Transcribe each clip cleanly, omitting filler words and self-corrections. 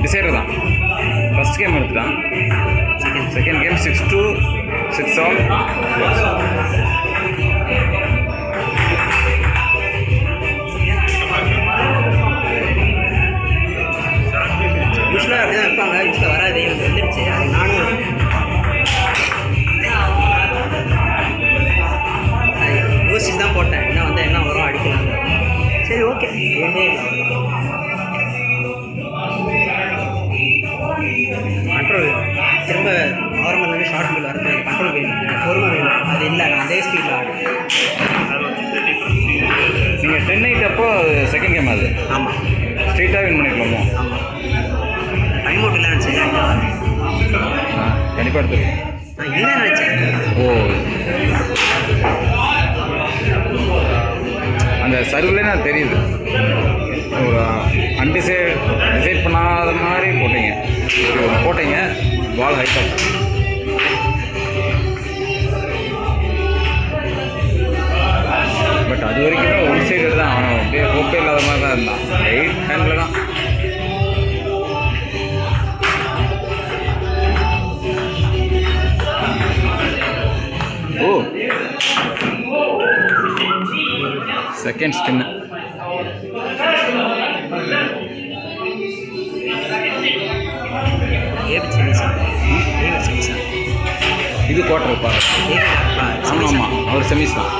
Decider தான். First game எடுத்துட்டான். Second game 6-6 all. யூஸ்வலாக அப்படி தான் வைப்பாங்க. யூஸ்வலாக வராது, எனக்கு வந்துடுச்சு. நானும் யோசிச்சு தான் போட்டேன், என்ன வந்து என்ன வரும் அடிக்கலாம். சரி ஓகே, ஏண்டே கண்ட்ரோல் திரும்ப கவர்மெண்ட்லேருந்து ஷார்ட் பில் வரது கண்ட்ரோல் வேணும், பொறுமை வேணும். அது இல்லை, நான் அதே ஸ்பீடில் ஆடுறேன். நீங்கள் 10-8 அப்போ செகண்ட் கேம் அது. ஆமாம், ஸ்ட்ரெயிட்டாக வின் பண்ணிக்கலாமோ? ஆமாம். டைம் அவுட் இல்லைன்னு நினச்சேன். கண்டிப்பாக எடுத்துருக்கு. நான் இல்லைன்னு நினச்சேன். ஓ, அந்த சர்வ்லே நான் தெரியுது. ஒரு டிசைட் பண்ணாத மாதிரி போட்டீங்க பால் ஹைட்டாக. பட் அது வரைக்கும் ஒன் சைடு தான். அவன் அப்படியே ஹோப்பே இல்லாத மாதிரி தான் இருந்தான். ரைட் ஹேண்டில் தான். ஓ, செகண்ட் ஸ்பின்னு. இது குவார்டர் பாரு. ஆமாம், அவர் செமிஸ் தான்.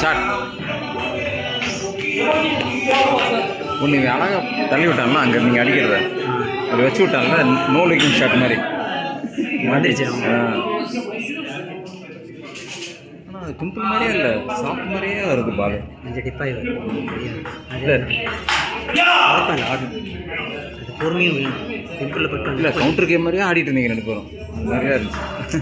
ஷாட் ஒன்று அழகாக தள்ளி விட்டாங்களா அங்கே நீங்கள் அடிக்கிறத அதை வச்சு விட்டாங்களா நோ லுக்கிங் ஷாட் மாதிரி வந்துருச்சு. ஆனால் அது பிம்பிள் மாதிரியே இல்லை, சாஃப்ட் மாதிரியே வருது பால். கொஞ்சம் டிப்பாகி வரும். அது ஆடணும், அது பொறுமையும் வேணும். பிம்பிளில் பட்டு இல்லை, கவுண்டர் கேம் மாதிரியே ஆடிட்டு இருந்தீங்க ரெண்டு பேரும். அது மாதிரியா இருந்துச்சு.